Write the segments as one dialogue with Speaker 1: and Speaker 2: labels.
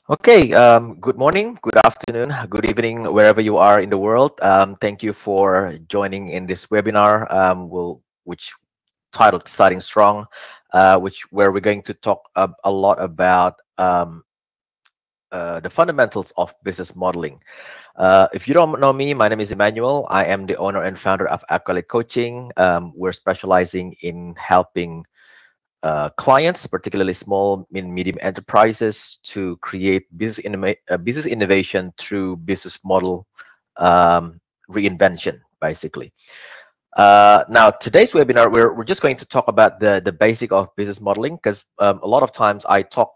Speaker 1: Okay, good morning, good afternoon, good evening, wherever you are in the world. Thank you for joining in this webinar, which titled "Starting Strong," where we're going to talk a lot about the fundamentals of business modeling. If you don't know me, my name is Emmanuel. I am the owner and founder of Accolade Coaching. We're specializing in helping clients, particularly small and medium enterprises, to create business innovation through business model reinvention, basically. Now, today's webinar, we're just going to talk about the basic of business modeling, because a lot of times I talk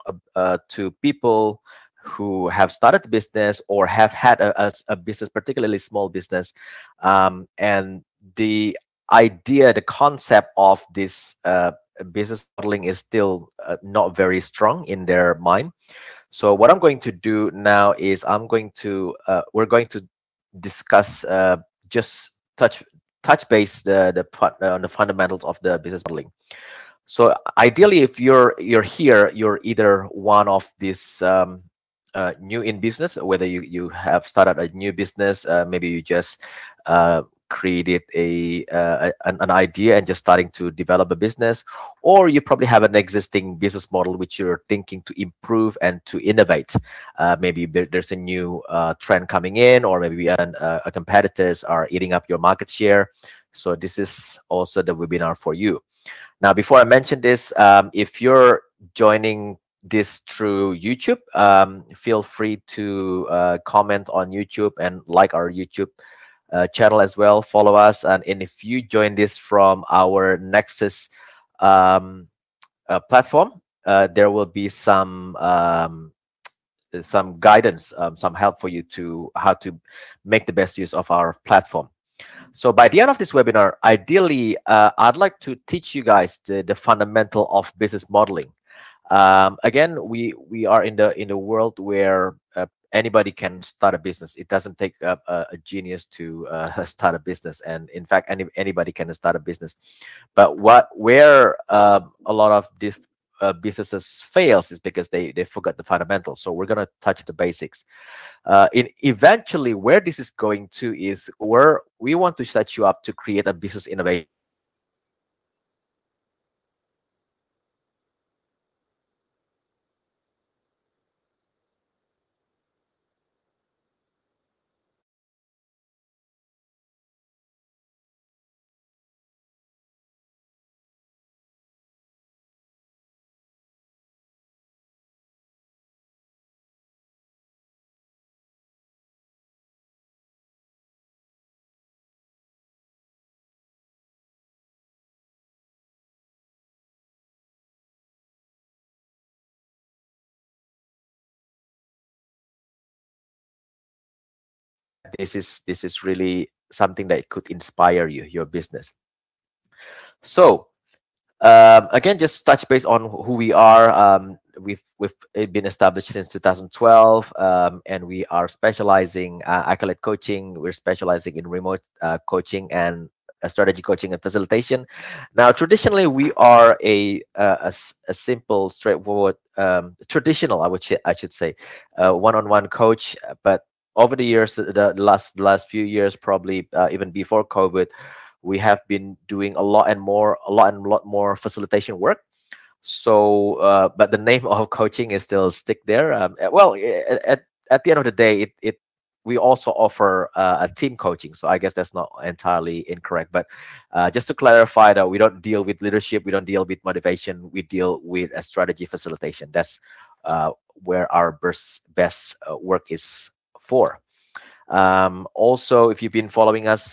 Speaker 1: to people who have started a business or have had a business, particularly small business, and the the concept of this business modeling is still not very strong in their mind. So what I'm going to do now is we're going to discuss just touch base on the fundamentals of the business modeling. So ideally, if you're here, you're either one of these new in business, whether you have started a new business, maybe you just created an idea and just starting to develop a business, or you probably have an existing business model which you're thinking to improve and to innovate. Maybe there's a new trend coming in, or maybe competitors are eating up your market share. So this is also the webinar for you. Now, before I mention this, if you're joining this through YouTube, feel free to comment on YouTube and like our YouTube channel as well. Follow us, and if you join this from our Nexus platform, there will be some guidance, some help for you to how to make the best use of our platform. So by the end of this webinar, ideally, I'd like to teach you guys the fundamental of business modeling. Again, we are in the world where anybody can start a business. It doesn't take a genius to start a business, and in fact, anybody can start a business. But where a lot of these businesses fails is because they forgot the fundamentals. So we're gonna touch the basics. Eventually, where this is going to is where we want to set you up to create a business innovation. This is really something that could inspire your business. So again, just touch base on who we are. We've been established since 2012, and we are specializing Accolade Coaching. We're specializing in remote coaching and strategy coaching and facilitation. Now, traditionally, we are a simple, straightforward, traditional, I should say, one-on-one coach. But over the years, the last few years, probably even before COVID, we have been doing a lot more facilitation work. So, but the name of coaching is still stick there. Well, at the end of the day, we also offer a team coaching. So I guess that's not entirely incorrect. But just to clarify that we don't deal with leadership, we don't deal with motivation, we deal with a strategy facilitation. That's where our best work is for. Also, if you've been following us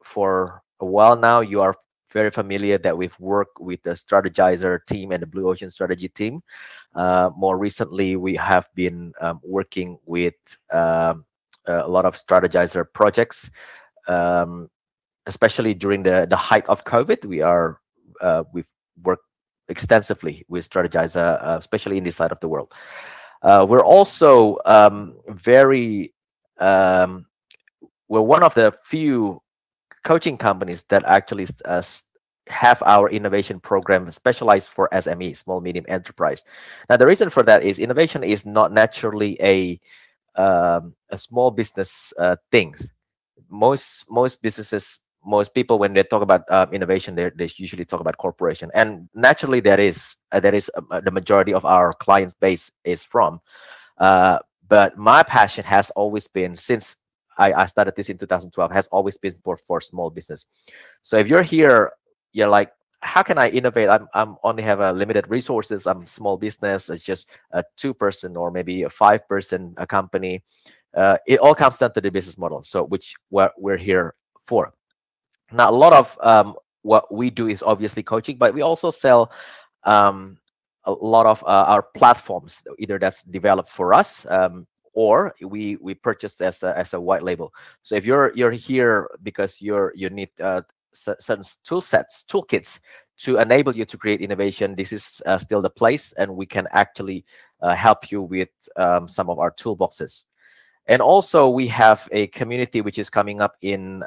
Speaker 1: for a while now, you are very familiar that we've worked with the Strategizer team and the Blue Ocean Strategy team. More recently, we have been working with a lot of Strategizer projects, especially during the height of COVID. We've worked extensively with Strategizer, especially in this side of the world. We're also we're one of the few coaching companies that actually have our innovation program specialized for SME, small medium enterprise. Now, the reason for that is innovation is not naturally a small business thing. Most businesses, most people, when they talk about innovation, they usually talk about corporation, and naturally that is the majority of our client base is from. Uh, but my passion has always been, since I started this in 2012, has always been for small business. So if you're here, you're like, how can I innovate? I'm only have a limited resources. I'm small business. It's just a 2-person or maybe a 5-person a company. It all comes down to the business model. So which what we're here for. Now, a lot of what we do is obviously coaching, but we also sell um, a lot of our platforms, either that's developed for us, or we purchased as a white label. So if you're here because you need certain toolkits to enable you to create innovation, this is still the place, and we can actually help you with some of our toolboxes. And also we have a community which is coming up in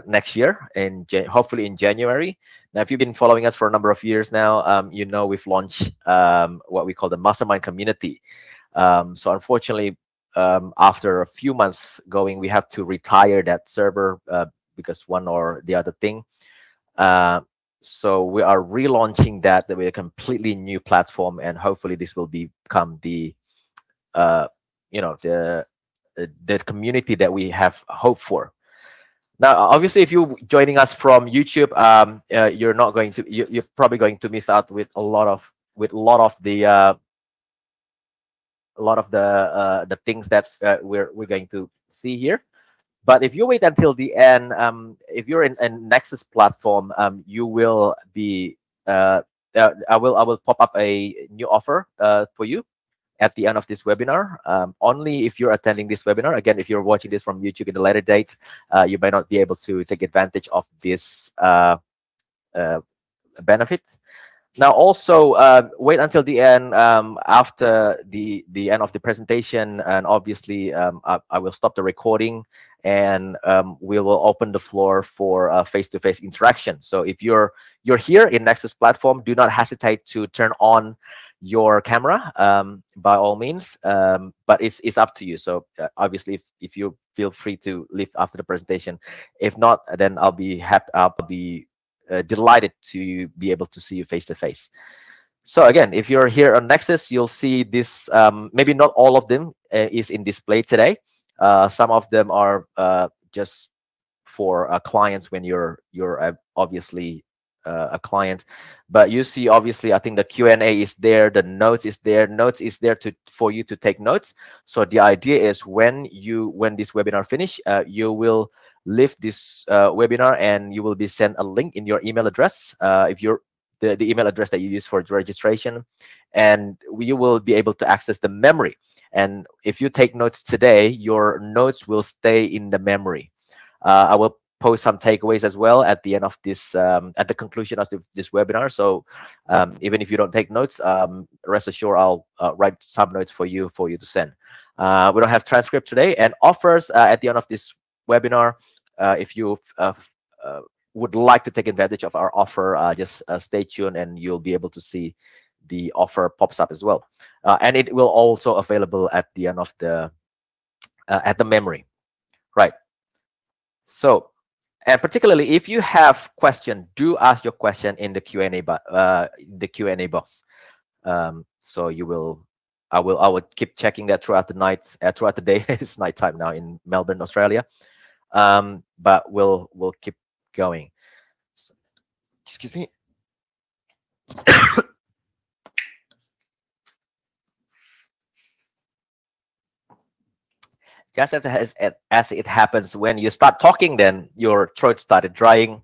Speaker 1: next year, hopefully in January. Now, if you've been following us for a number of years now, you know we've launched what we call the Mastermind Community. So unfortunately, after a few months going, we have to retire that server because one or the other thing. So we are relaunching that with a completely new platform, and hopefully this will become the the community that we have hoped for. Now, obviously, if you're joining us from YouTube, you're not going to you're probably going to miss out with a lot of the things that we're going to see here. But if you wait until the end, if you're in a Nexus platform, you will be I will pop up a new offer for you at the end of this webinar. Only if you're attending this webinar. Again, if you're watching this from YouTube in a later date, you may not be able to take advantage of this benefit. Now, also wait until the end, after the end of the presentation, and obviously I will stop the recording, and we will open the floor for face-to-face interaction. So if you're here in Nexus platform, do not hesitate to turn on your camera by all means, but it's up to you. So obviously, if you feel free to leave after the presentation. If not, then I'll be happy. I'll be delighted to be able to see you face to face. So again, if you're here on Nexus, you'll see this. Maybe not all of them is in display today. Some of them are just for clients when you're obviously a client. But you see, obviously, I think the Q&A is there, the notes is there. Notes is there for you to take notes. So the idea is when this webinar finish, you will leave this webinar and you will be sent a link in your email address, if you're the email address that you use for registration, and you will be able to access the memory. And if you take notes today, your notes will stay in the memory. I will post some takeaways as well at the end of this, at the conclusion of this webinar. So even if you don't take notes, rest assured I'll write some notes for you to send. We don't have transcript today, and offers at the end of this webinar. If you would like to take advantage of our offer, just stay tuned and you'll be able to see the offer pops up as well. And it will also available at the end of the memory, right? So, and particularly if you have question, do ask your question in the Q&A box. So you will, I will keep checking that throughout the night, throughout the day. It's nighttime now in Melbourne, Australia. But we'll keep going. So, excuse me. Just as it happens when you start talking, then your throat started drying.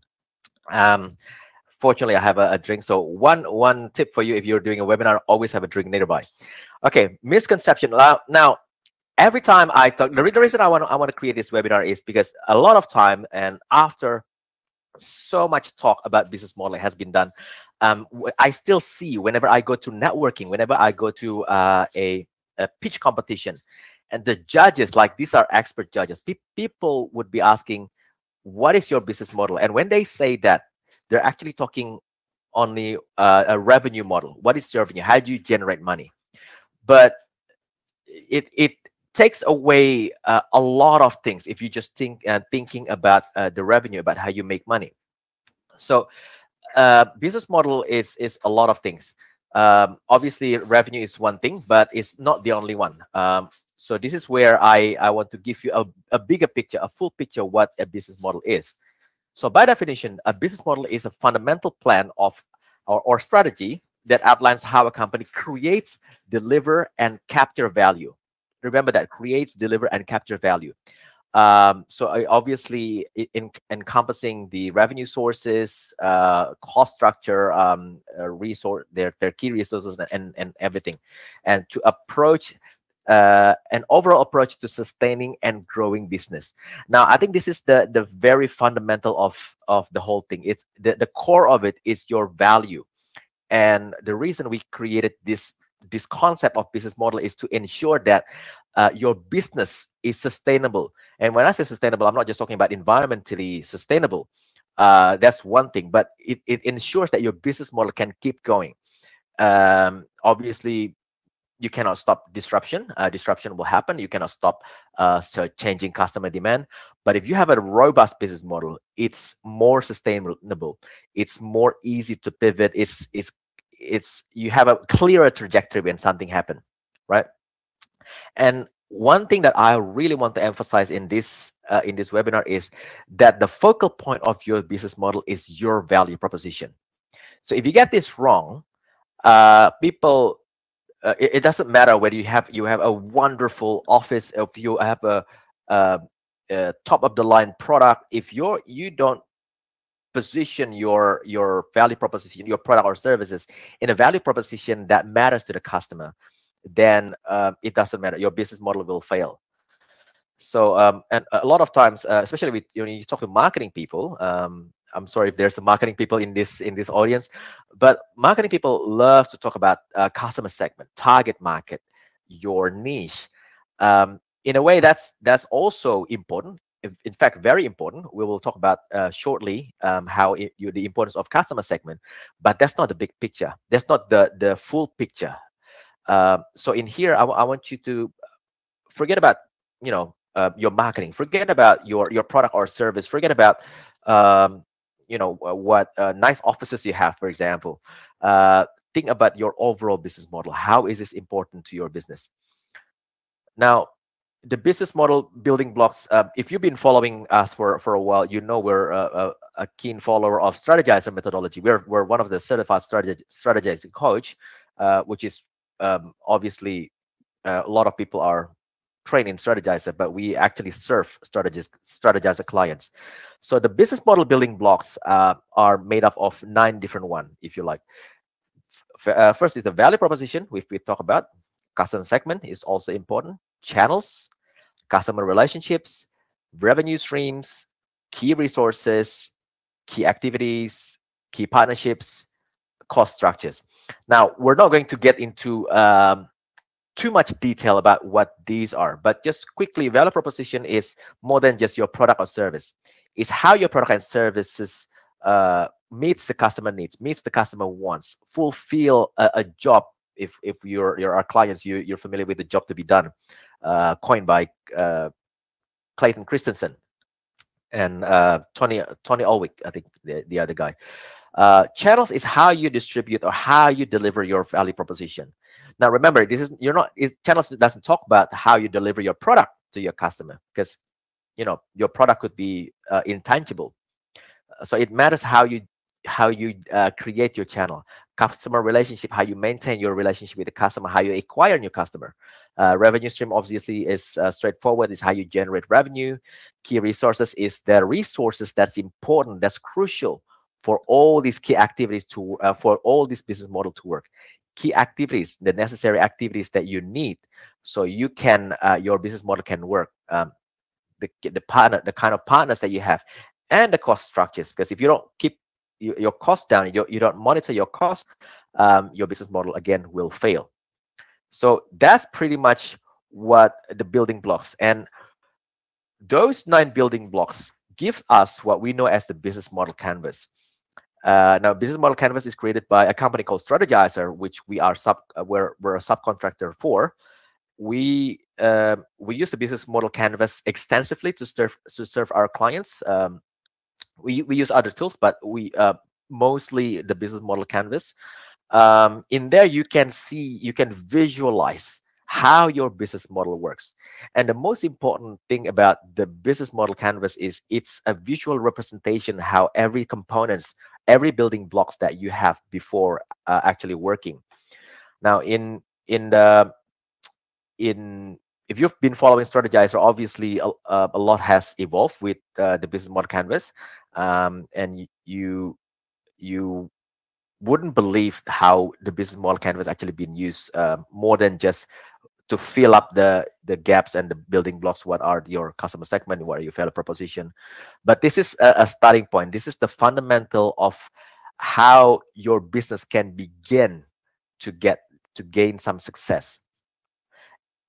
Speaker 1: Fortunately, I have a drink. So one tip for you, if you're doing a webinar, always have a drink nearby. Okay, misconception. Now, every time I talk, the reason I want to create this webinar is because a lot of time, and after so much talk about business model has been done, I still see whenever I go to networking, whenever I go to a pitch competition, and the judges, like these are expert judges, people would be asking, what is your business model? And when they say that, they're actually talking only a revenue model. What is your revenue? How do you generate money? But it takes away a lot of things if you just thinking about the revenue, about how you make money. So business model is a lot of things. Obviously, revenue is one thing, but it's not the only one. So this is where I want to give you a bigger picture, a full picture of what a business model is. So by definition, a business model is a fundamental plan of or strategy that outlines how a company creates, deliver, and capture value. Remember that, creates, deliver, and capture value. So obviously encompassing the revenue sources, cost structure, resource, their key resources, and everything, and to approach an overall approach to sustaining and growing business. Now, I think this is the very fundamental of the whole thing. It's the core of it is your value, and the reason we created this concept of business model is to ensure that your business is sustainable. And when I say sustainable, I'm not just talking about environmentally sustainable. That's one thing, but it ensures that your business model can keep going. Obviously, you cannot stop disruption. Disruption will happen. You cannot stop changing customer demand. But if you have a robust business model, it's more sustainable. It's more easy to pivot. It's you have a clearer trajectory when something happens, right? And one thing that I really want to emphasize in this webinar is that the focal point of your business model is your value proposition. So if you get this wrong, people, it doesn't matter whether you have a wonderful office, if you have a top of the line product. If you don't position your value proposition, your product or services in a value proposition that matters to the customer, then it doesn't matter. Your business model will fail. So and a lot of times, especially with you talk to marketing people. I'm sorry if there's some marketing people in this audience, but marketing people love to talk about customer segment, target market, your niche. In a way, that's also important. In fact, very important. We will talk about shortly how the importance of customer segment, but that's not the big picture. That's not the full picture. So in here, I want you to forget about your marketing, forget about your product or service, forget about what nice offices you have, for example. Think about your overall business model. How is this important to your business? Now, the business model building blocks. If you've been following us for a while, you know we're a keen follower of strategizer methodology. We're one of the certified strategizing coach, which is obviously a lot of people are trained in strategizer, but we actually serve strategizer clients. So the business model building blocks are made up of 9 different ones, if you like. First is the value proposition, which we talk about. Customer segment is also important. Channels, customer relationships, revenue streams, key resources, key activities, key partnerships, cost structures. Now, we're not going to get into too much detail about what these are, but just quickly, value proposition is more than just your product or service. It's how your product and services meets the customer needs, meets the customer wants, fulfill a job. If you're our clients, you're familiar with the job to be done, coined by Clayton Christensen and Tony Ulwick, I think the other guy. Channels is how you distribute or how you deliver your value proposition. Now, remember, channels doesn't talk about how you deliver your product to your customer, because your product could be intangible. So it matters how you create your channel. Customer relationship, how you maintain your relationship with the customer, how you acquire new customer. Revenue stream obviously is straightforward, is how you generate revenue. Key resources is the resources that's important, that's crucial for all these key activities for all this business model to work. Key activities, the necessary activities that you need so you can your business model can work. The kind of partners that you have, and the cost structures, because if you don't keep your costs down, you don't monitor your costs, your business model again will fail. So that's pretty much what the building blocks, and those 9 building blocks give us what we know as the business model canvas. Now, business model canvas is created by a company called Strategizer, which we're a subcontractor for. We use the business model canvas extensively to serve our clients. We use other tools, but we mostly the business model canvas. In there, you can visualize how your business model works. And the most important thing about the business model canvas is it's a visual representation how every components, every building blocks that you have before actually working. Now, in if you've been following Strategizer, obviously a lot has evolved with the business model canvas, and you wouldn't believe how the business model canvas actually been used, more than just to fill up the gaps and the building blocks. What are your customer segment? What are your value proposition? But this is a starting point. This is the fundamental of how your business can begin to gain some success.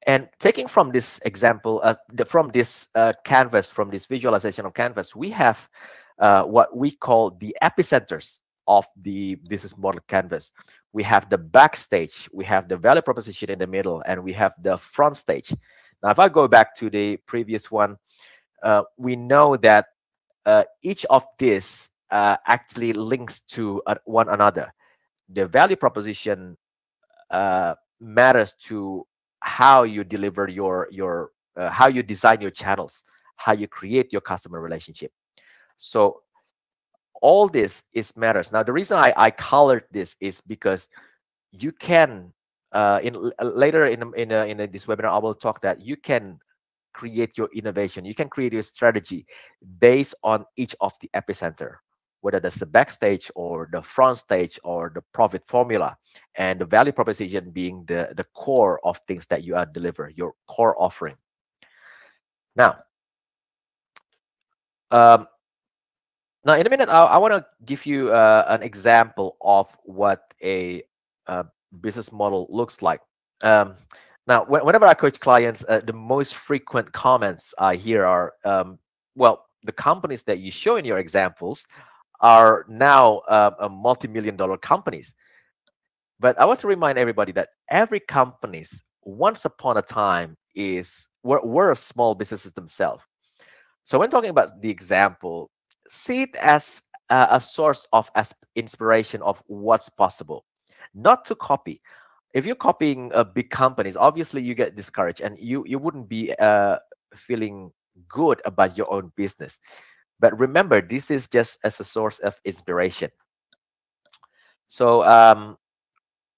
Speaker 1: And taking from this example, from this canvas, from this visualization of canvas, we have what we call the epicenters of the business model canvas. We have the backstage, we have the value proposition in the middle, and we have the front stage. Now, if I go back to the previous one, we know that each of these actually links to one another. The value proposition matters to how you deliver your how you design your channels, how you create your customer relationship. So all this is matters. Now, the reason I colored this is because you can later in this webinar I will talk that you can create your innovation, you can create your strategy based on each of the epicenter, whether that's the backstage or the front stage or the profit formula, and the value proposition being the core of things that you are deliver, your core offering. Now, now in a minute, I want to give you an example of what a business model looks like. Now, whenever I coach clients, the most frequent comments I hear are, well, the companies that you show in your examples are now multi-million-dollar companies. But I want to remind everybody that every companies, once upon a time, were small businesses themselves. So when talking about the example, see it as a source of inspiration of what's possible, not to copy. If you're copying big companies, obviously you get discouraged, and you wouldn't be feeling good about your own business. But remember, this is just as a source of inspiration. So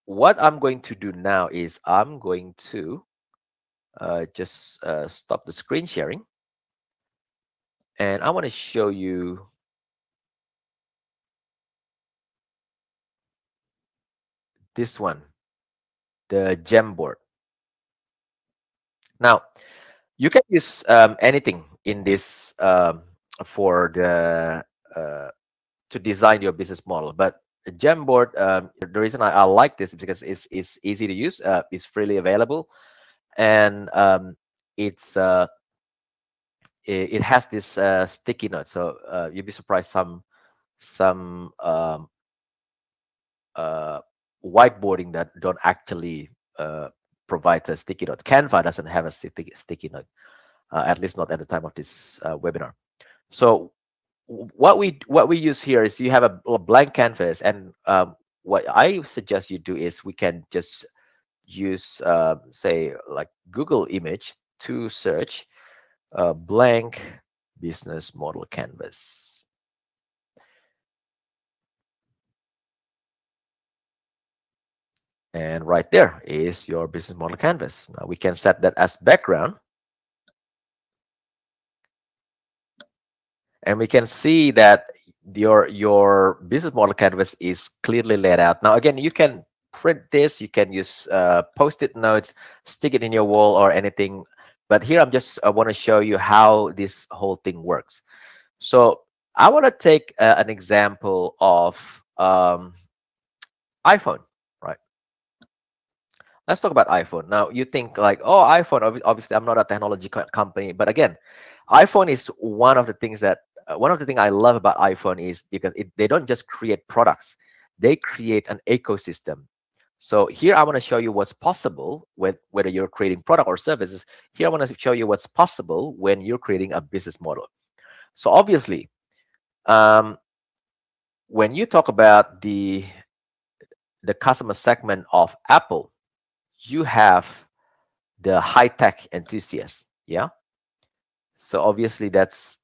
Speaker 1: what I'm going to do now is I'm going to just stop the screen sharing. And I want to show you this one, the gem board. Now, you can use anything in this for the to design your business model. But a gem board, the reason I like this is because it's easy to use, it's freely available, and it has this sticky note. So you'd be surprised some whiteboarding that don't actually provide a sticky note. Canva doesn't have a sticky note, at least not at the time of this webinar. So what we use here is you have a blank canvas, and what I suggest you do is we can just use say like Google image to search blank business model canvas. And right there is your business model canvas. Now we can set that as background. And we can see that your business model canvas is clearly laid out. Now, again, you can print this, you can use post-it notes, stick it in your wall or anything. But here I want to show you how this whole thing works. So I want to take an example of iPhone. Let's talk about iPhone. Now, you think like, oh, iPhone, obviously, I'm not a technology company. But again, iPhone is one of the things that one of the things I love about iPhone is because they don't just create products, they create an ecosystem. So here I want to show you what's possible with whether you're creating product or services. Here I want to show you what's possible when you're creating a business model. So obviously, um, when you talk about the customer segment of Apple, you have the high-tech enthusiasts. Yeah. So obviously that's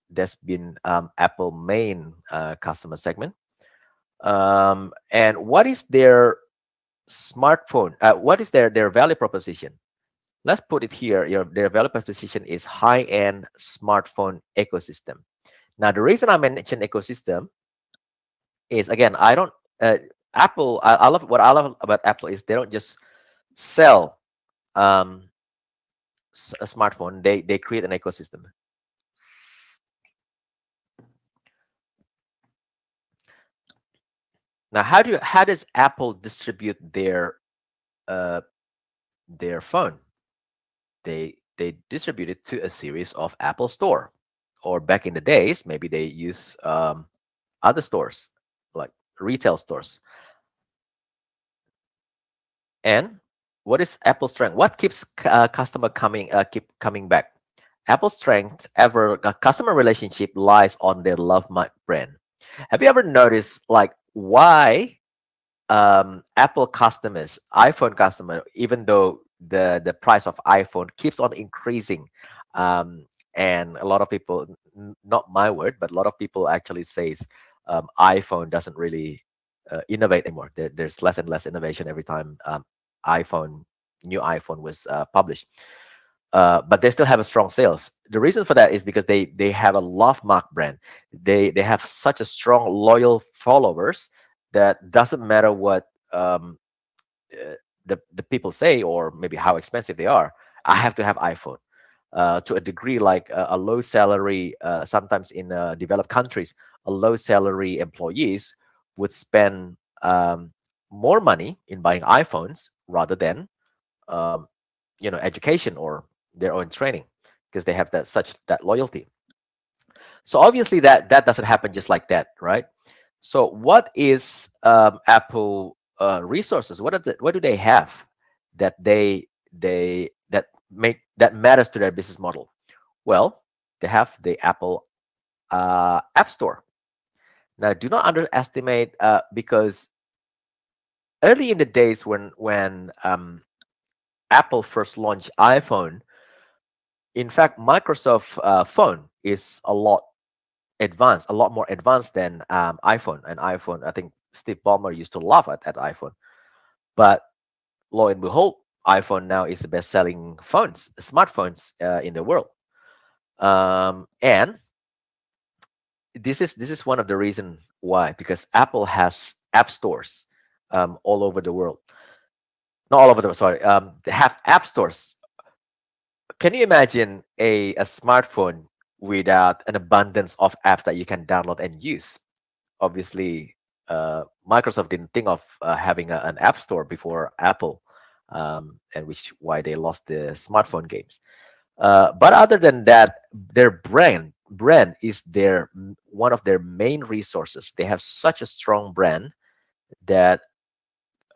Speaker 1: been Apple main customer segment. And what is their smartphone? What is their value proposition? Let's put it here. Their value proposition is high-end smartphone ecosystem. Now, the reason I mention ecosystem is, again, I don't Apple. I love what I love about Apple is they don't just sell um, a smartphone. They create an ecosystem. Now, how does Apple distribute their phone? They distribute it to a series of Apple Store, or back in the days, maybe they use other stores like retail stores. And what is Apple's strength? What keeps customer keep coming back? Apple's strength ever customer relationship lies on their love mark brand. Have you ever noticed like why Apple customers, iPhone customer, even though the price of iPhone keeps on increasing, and a lot of people, not my word, but a lot of people actually says iPhone doesn't really innovate anymore. There's less and less innovation every time new iPhone was published. But they still have a strong sales. The reason for that is because they have a love mark brand. They have such a strong loyal followers that doesn't matter what the people say or maybe how expensive they are. I have to have iPhone. To a degree, like a low salary, sometimes in developed countries, a low salary employees would spend more money in buying iPhones rather than education or their own training, because they have that loyalty. So obviously that doesn't happen just like that, right? So what is Apple resources? What do they have that that matters to their business model? Well, they have the Apple App Store. Now, do not underestimate because early in the days when Apple first launched iPhone, in fact, Microsoft phone is a lot more advanced than iPhone. And iPhone, I think Steve Ballmer used to laugh at iPhone. But lo and behold, iPhone now is the best-selling smartphones in the world. And this is one of the reasons why, because Apple has app stores all over the world. Not all over the world, sorry. They have app stores. Can you imagine a smartphone without an abundance of apps that you can download and use? Obviously, Microsoft didn't think of having an app store before Apple, and which why they lost the smartphone games. But other than that, their brand is one of their main resources. They have such a strong brand that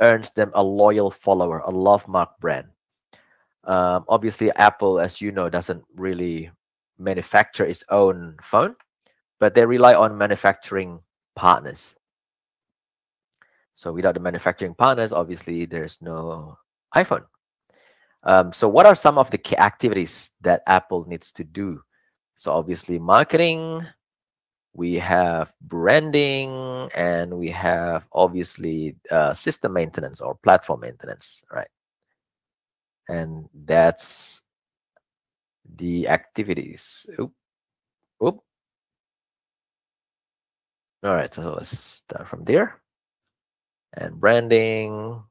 Speaker 1: earns them a loyal follower, a love mark brand. Obviously, Apple, as you know, doesn't really manufacture its own phone, but they rely on manufacturing partners. So without the manufacturing partners, obviously, there's no iPhone. So what are some of the key activities that Apple needs to do? So obviously, marketing, we have branding, and we have obviously system maintenance or platform maintenance, right? And that's the activities. Oop. All right, so let's start from there. And branding.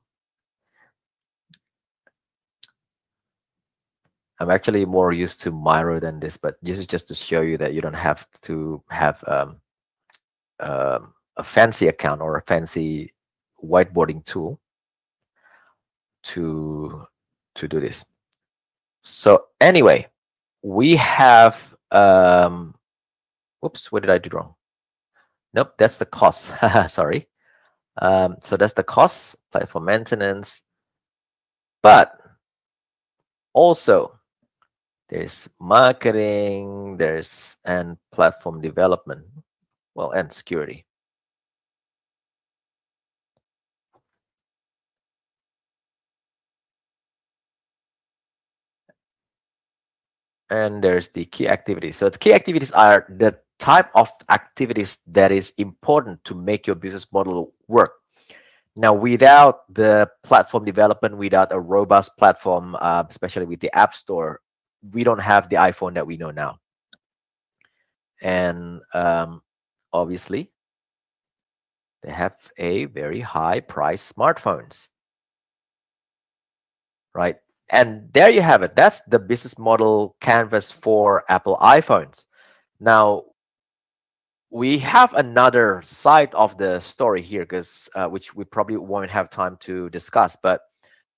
Speaker 1: I'm actually more used to Miro than this, but this is just to show you that you don't have to have a fancy account or a fancy whiteboarding tool to do this. So anyway, we have Oops, what did I do wrong? Nope, that's the cost. Sorry. So that's the cost, platform maintenance. But also there's marketing, there's and platform development, well, and security. And there's the key activities. So the key activities are the type of activities that is important to make your business model work. Now, without the platform development, without a robust platform, especially with the App Store, we don't have the iPhone that we know now. And obviously, they have a very high price smartphones, right? And there you have it. That's the business model canvas for Apple iPhones. Now, we have another side of the story here, because which we probably won't have time to discuss. But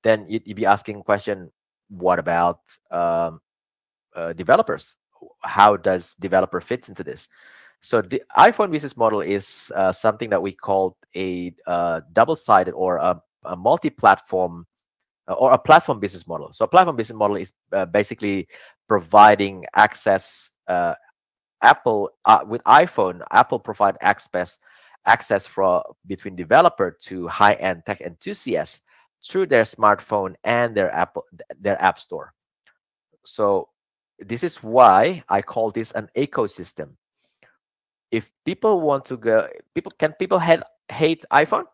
Speaker 1: then you'd be asking question, what about developers? How does developer fit into this? So the iPhone business model is something that we call a double-sided or a multi-platform or a platform business model. So a platform business model is basically providing access. Apple with iPhone, Apple provide access for between developer to high-end tech enthusiasts through their smartphone and their App Store. So this is why I call this an ecosystem. If people want to go, people hate iPhone?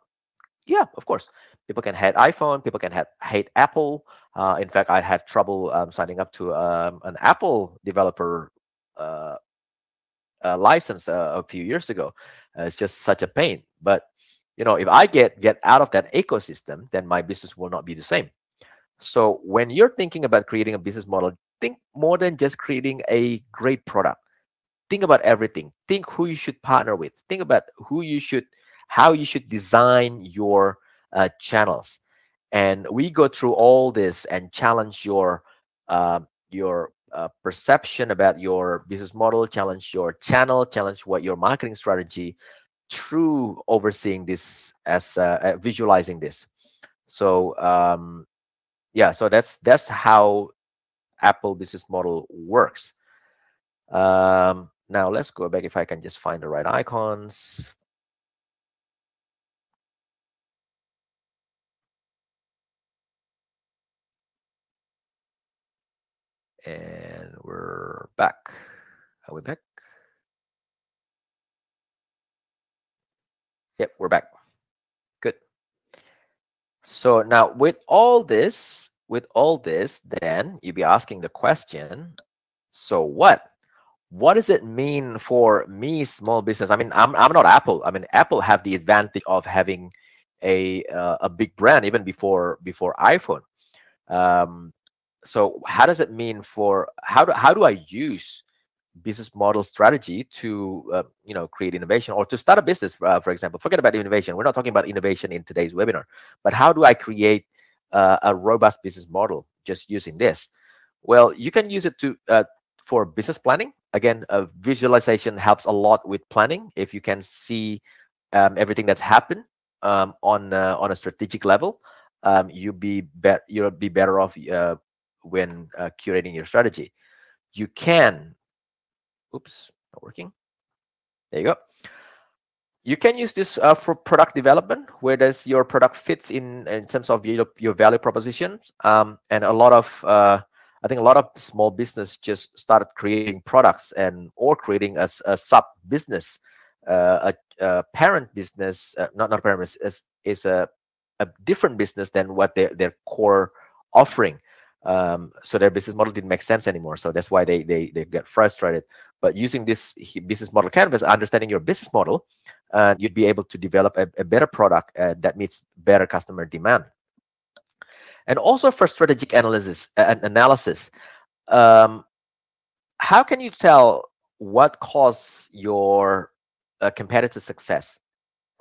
Speaker 1: Yeah, of course. People can hate iPhone. People can hate Apple. In fact, I had trouble signing up to an Apple developer license a few years ago. It's just such a pain. But if I get out of that ecosystem, then my business will not be the same. So when you're thinking about creating a business model, think more than just creating a great product. Think about everything. Think who you should partner with. Think about how you should design your channels. And we go through all this and challenge your perception about your business model, challenge your channel, challenge what your marketing strategy through overseeing this as visualizing this. So yeah, so that's how Apple business model works. Now let's go back if I can just find the right icons. And we're back. Are we back? Yep, we're back. Good. So now with all this, then you'll be asking the question, so what? What does it mean for me, small business? I mean, I'm not Apple. I mean, Apple have the advantage of having a big brand even before iPhone. So how does it mean for how do I use business model strategy to create innovation or to start a business, for example? Forget about innovation. We're not talking about innovation in today's webinar, but how do I create a robust business model just using this? Well, you can use it to for business planning. Again, visualization helps a lot with planning. If you can see everything that's happened on a strategic level, you'll be better off when curating your strategy. You can, oops, not working. There you go. You can use this for product development, where does your product fits in terms of your value propositions. And a lot of I think a lot of small business just started creating products or creating a sub business, a parent business, not a parent business, is a different business than what their core offering. So their business model didn't make sense anymore. So that's why they get frustrated. But using this business model canvas, understanding your business model, you'd be able to develop a better product that meets better customer demand. And also for strategic analysis, how can you tell what caused your competitor's success?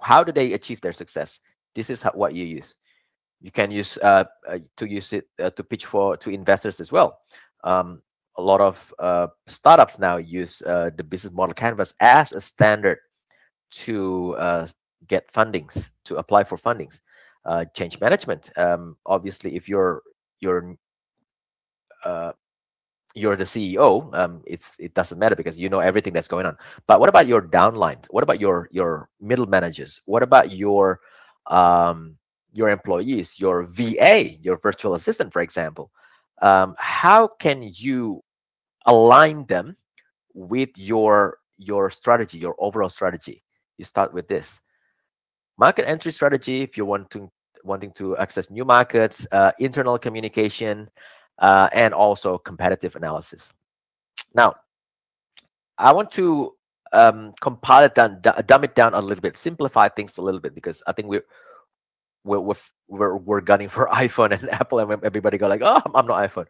Speaker 1: How do they achieve their success? This is what you use. You can use to use it to pitch to investors as well. A a lot of startups now use the business model canvas as a standard to get fundings, to apply for fundings. Change management. Obviously, if you're uh, you're the CEO, it doesn't matter because you know everything that's going on. But what about your downlines? What about your middle managers? What about your employees, your VA, your virtual assistant, for example? How can you align them with your strategy, your overall strategy? You start with this market entry strategy if you're wanting to access new markets, internal communication, and also competitive analysis. Now, I want to compile it down, dumb it down a little bit, simplify things a little bit, because I think we're gunning for iPhone and Apple, and everybody go like, oh, I'm not iPhone.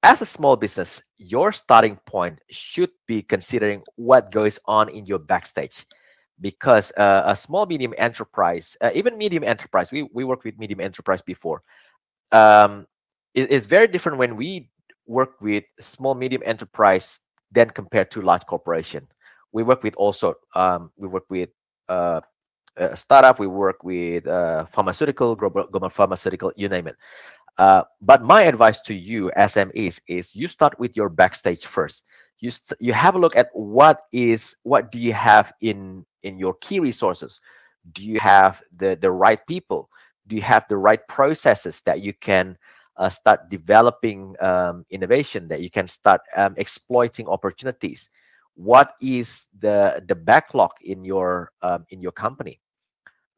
Speaker 1: As a small business, your starting point should be considering what goes on in your backstage, because a small medium enterprise, even medium enterprise, we worked with medium enterprise before. It's very different when we work with small medium enterprise than compared to large corporation. We work with also we work with a startup, we work with pharmaceutical, global pharmaceutical, you name it. But my advice to you SMEs is you start with your backstage first. You have a look at what do you have in your key resources. Do you have the right people? Do you have the right processes that you can start developing innovation, that you can start exploiting opportunities? What is the backlog in your company?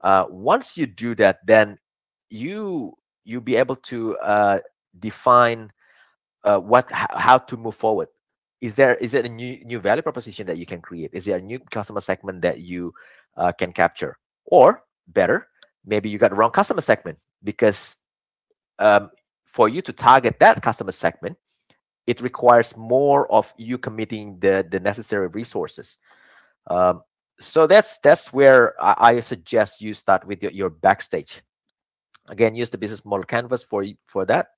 Speaker 1: Once you do that, then you'll be able to define how to move forward. Is it a new value proposition that you can create? Is there a new customer segment that you can capture? Or better, maybe you got the wrong customer segment, because for you to target that customer segment, it requires more of you committing the necessary resources. So that's where I suggest you start with your backstage. Again, use the business model canvas for that.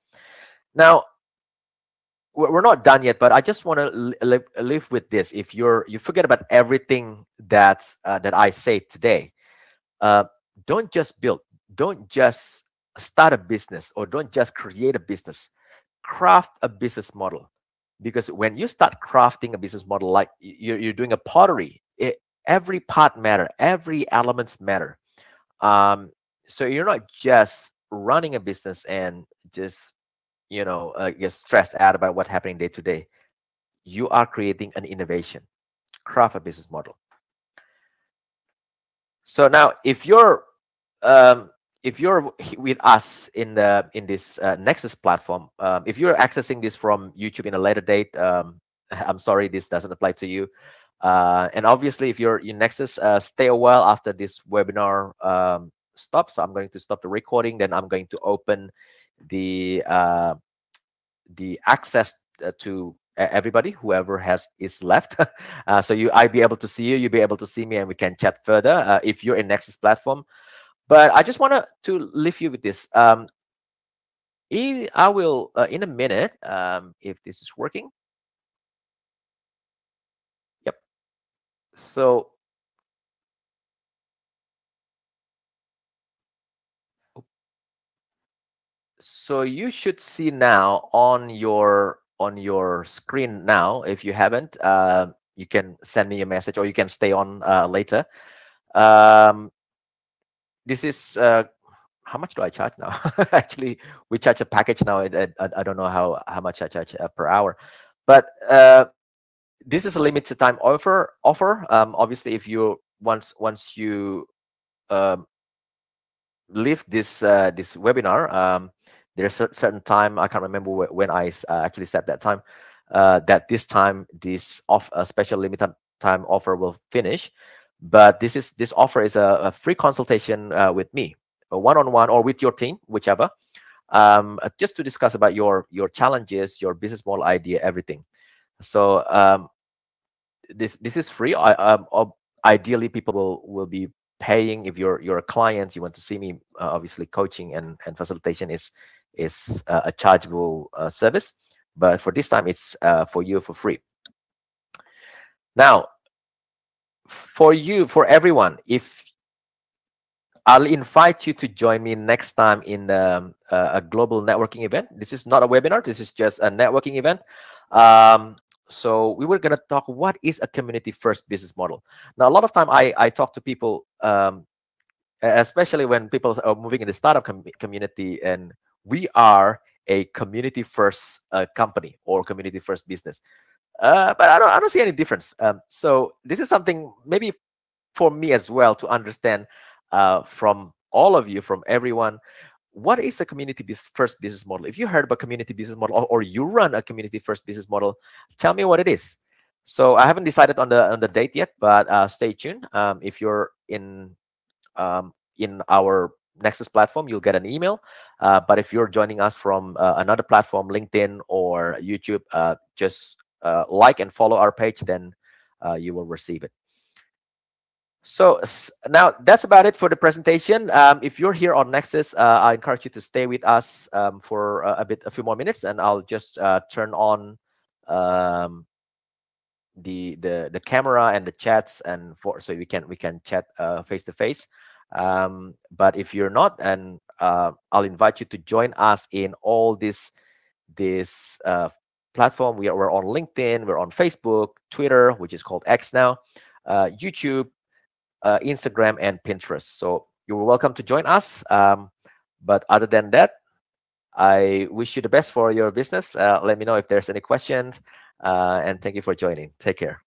Speaker 1: Now, we're not done yet, but I just want to live with this. If you forget about everything that I say today, don't just build, don't just start a business, or don't just create a business. Craft a business model, because when you start crafting a business model, like you're doing a pottery, every part matter, every elements matter. So you're not just running a business and just get stressed out about what's happening day to day. You are creating an innovation. Craft a business model. So now, if you're with us in this Nexus platform, if you're accessing this from YouTube in a later date, I'm sorry, this doesn't apply to you. And obviously, if you're in Nexus, stay a while after this webinar stops. So I'm going to stop the recording. Then I'm going to open the access to everybody, whoever is left. So I'll be able to see you. You'll be able to see me, and we can chat further if you're in Nexus platform. But I just want to leave you with this. I will in a minute, if this is working. Yep. So you should see now on your screen now. If you haven't, you can send me a message, or you can stay on later. This is how much do I charge now? Actually, we charge a package now. I don't know how much I charge per hour, but this is a limited time offer. Obviously, if you once you leave this webinar, there's a certain time, I can't remember when I actually set that time, that this special limited time offer will finish. But this offer is a free consultation with me, a one-on-one, or with your team, whichever, just to discuss about your challenges, your business model idea, everything. So this is free. Ideally, people will be paying. If you're a client, you want to see me, obviously coaching and facilitation is a chargeable service. but for this time, it's for you for free. Now, for everyone, if I'll invite you to join me next time in a global networking event. This is not a webinar. This is just a networking event. So we were going to talk what is a community first business model. Now, a lot of time I talk to people, especially when people are moving in the startup community, and we are a community first company or community first business. But I don't see any difference. So this is something maybe for me as well to understand from all of you, from everyone, what is a community first business model? If you heard about community business model, or you run a community first business model, tell me what it is. So I haven't decided on the date yet, but stay tuned. If you're in our Nexus platform, you'll get an email. But if you're joining us from another platform, LinkedIn or YouTube, just like and follow our page, then you will receive it. So now that's about it for the presentation. If you're here on Nexus, I encourage you to stay with us for a few more minutes, and I'll just turn on the camera and the chats, and so we can chat face to face. But if you're not, and I'll invite you to join us in all this platform. We're on LinkedIn, we're on Facebook, Twitter, which is called X now, YouTube, Instagram, and Pinterest. So you're welcome to join us. But other than that, I wish you the best for your business. Let me know if there's any questions, and thank you for joining. Take care.